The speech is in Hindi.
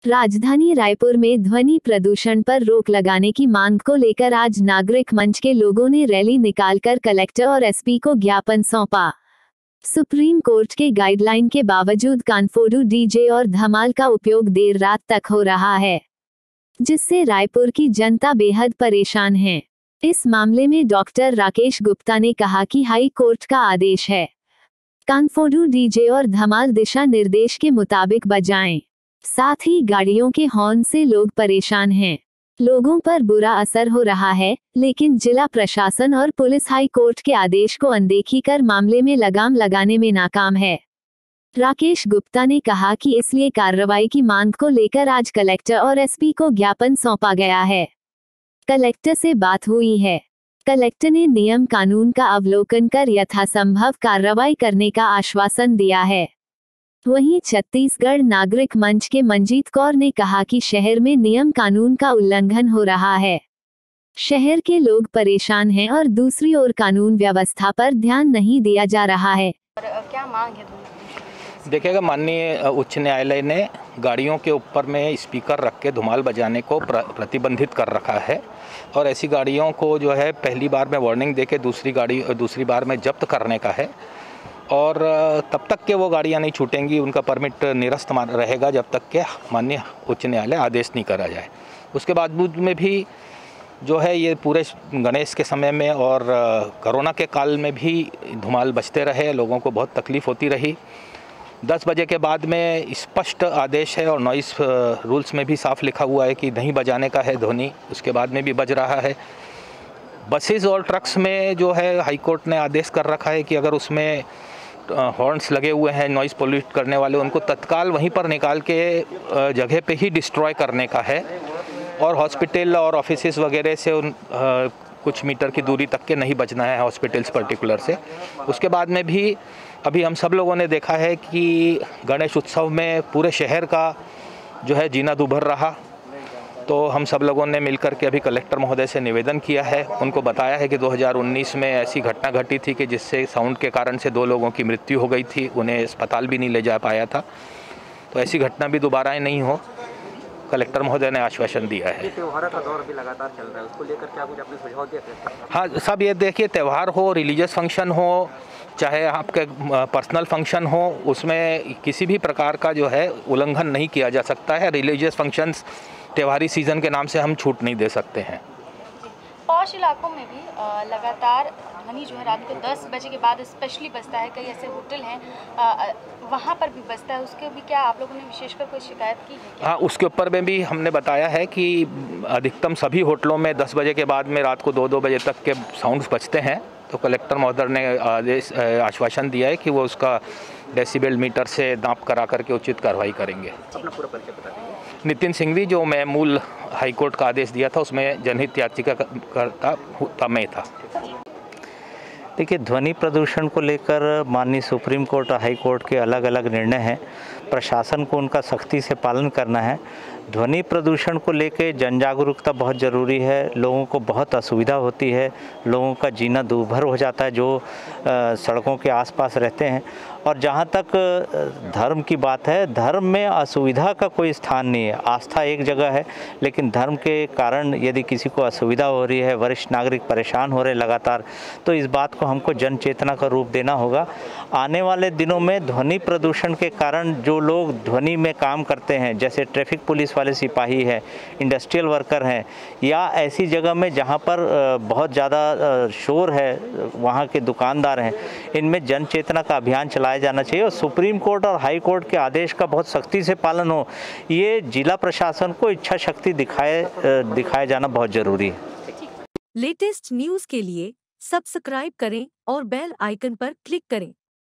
राजधानी रायपुर में ध्वनि प्रदूषण पर रोक लगाने की मांग को लेकर आज नागरिक मंच के लोगों ने रैली निकालकर कलेक्टर और एसपी को ज्ञापन सौंपा। सुप्रीम कोर्ट के गाइडलाइन के बावजूद कानफोड़ू डीजे और धमाल का उपयोग देर रात तक हो रहा है, जिससे रायपुर की जनता बेहद परेशान है। इस मामले में डॉक्टर राकेश गुप्ता ने कहा कि हाई कोर्ट का आदेश है, कानफोड़ू डीजे और धमाल दिशा निर्देश के मुताबिक बजाएं। साथ ही गाड़ियों के हॉर्न से लोग परेशान हैं। लोगों पर बुरा असर हो रहा है, लेकिन जिला प्रशासन और पुलिस हाई कोर्ट के आदेश को अनदेखी कर मामले में लगाम लगाने में नाकाम है। राकेश गुप्ता ने कहा कि इसलिए कार्रवाई की मांग को लेकर आज कलेक्टर और एसपी को ज्ञापन सौंपा गया है। कलेक्टर से बात हुई है। कलेक्टर ने नियम कानून का अवलोकन कर यथासंभव कार्रवाई करने का आश्वासन दिया है। वहीं छत्तीसगढ़ नागरिक मंच के मंजीत कौर ने कहा कि शहर में नियम कानून का उल्लंघन हो रहा है। शहर के लोग परेशान हैं और दूसरी ओर कानून व्यवस्था पर ध्यान नहीं दिया जा रहा है। क्या मांग है? देखिएगा, माननीय उच्च न्यायालय ने गाड़ियों के ऊपर में स्पीकर रख के धमाल बजाने को प्रतिबंधित कर रखा है और ऐसी गाड़ियों को जो है पहली बार में वार्निंग देके दूसरी बार में जब्त करने का है और तब तक के वो गाड़ियां नहीं छूटेंगी, उनका परमिट निरस्त रहेगा जब तक के माननीय उच्च न्यायालय आदेश नहीं करा जाए। उसके बावजूद में भी जो है ये पूरे गणेश के समय में और कोरोना के काल में भी धमाल बजते रहे, लोगों को बहुत तकलीफ़ होती रही। 10 बजे के बाद में स्पष्ट आदेश है और नॉइस रूल्स में भी साफ लिखा हुआ है कि नहीं बजाने का है ध्वनि, उसके बाद में भी बज रहा है। बसेस और ट्रक्स में जो है हाई कोर्ट ने आदेश कर रखा है कि अगर उसमें हॉर्न्स लगे हुए हैं नॉइज़ पोल्यूट करने वाले, उनको तत्काल वहीं पर निकाल के जगह पे ही डिस्ट्रॉय करने का है और हॉस्पिटल और ऑफिसेस वगैरह से कुछ मीटर की दूरी तक के नहीं बजना है, हॉस्पिटल्स पर्टिकुलर से। उसके बाद में भी अभी हम सब लोगों ने देखा है कि गणेश उत्सव में पूरे शहर का जो है जीना दूभर रहा, तो हम सब लोगों ने मिलकर के अभी कलेक्टर महोदय से निवेदन किया है। उनको बताया है कि 2019 में ऐसी घटना घटी थी कि जिससे साउंड के कारण से 2 लोगों की मृत्यु हो गई थी, उन्हें अस्पताल भी नहीं ले जा पाया था, तो ऐसी घटना भी दोबारा नहीं हो, कलेक्टर महोदय ने आश्वासन दिया है। त्योहार का दौर भी लगातार चल रहा है, उसको लेकर क्या कुछ आपने सुझाव दिया? हाँ, सब ये देखिए, त्यौहार हो, रिलीजियस फंक्शन हो, चाहे आपके पर्सनल फंक्शन हो, उसमें किसी भी प्रकार का जो है उल्लंघन नहीं किया जा सकता है। रिलीजियस फंक्शंस त्योहारी सीज़न के नाम से हम छूट नहीं दे सकते हैं। पॉश इलाकों में भी लगातार ध्वनि जो है रात को 10 बजे के बाद स्पेशली बजता है, कई ऐसे होटल हैं वहाँ पर भी बजता है, उसके भी क्या आप लोगों ने विशेषकर कोई शिकायत की है? हाँ, उसके ऊपर में भी हमने बताया है कि अधिकतम सभी होटलों में 10 बजे के बाद में रात को 2-2 बजे तक के साउंड्स बजते हैं, तो कलेक्टर महोदय ने आश्वासन दिया है कि वो उसका डेसिबल मीटर से नाप करा करके उचित कार्रवाई करेंगे। अपना पूरा परिचय बता दीजिए। नितिन सिंघवी, जो मैं मूल हाई कोर्ट का आदेश दिया था उसमें जनहित याचिका करता मैं था। देखिए, ध्वनि प्रदूषण को लेकर माननीय सुप्रीम कोर्ट और हाई कोर्ट के अलग अलग निर्णय हैं, प्रशासन को उनका सख्ती से पालन करना है। ध्वनि प्रदूषण को लेकर जन जागरूकता बहुत ज़रूरी है। लोगों को बहुत असुविधा होती है, लोगों का जीना दूभर हो जाता है जो सड़कों के आसपास रहते हैं। और जहाँ तक धर्म की बात है, धर्म में असुविधा का कोई स्थान नहीं है। आस्था एक जगह है, लेकिन धर्म के कारण यदि किसी को असुविधा हो रही है, वरिष्ठ नागरिक परेशान हो रहे लगातार, तो इस बात को हमको जन चेतना का रूप देना होगा। आने वाले दिनों में ध्वनि प्रदूषण के कारण जो लोग ध्वनि में काम करते हैं, जैसे ट्रैफिक पुलिस वाले सिपाही हैं, इंडस्ट्रियल वर्कर हैं, या ऐसी जगह में जहाँ पर बहुत ज़्यादा शोर है, वहाँ के दुकानदार हैं, इनमें जन चेतना का अभियान चलाया जाना चाहिए और सुप्रीम कोर्ट और हाई कोर्ट के आदेश का बहुत सख्ती से पालन हो। ये जिला प्रशासन को इच्छा शक्ति दिखाया जाना बहुत जरूरी है। लेटेस्ट न्यूज़ के लिए सब्सक्राइब करें और बेल आइकन पर क्लिक करें।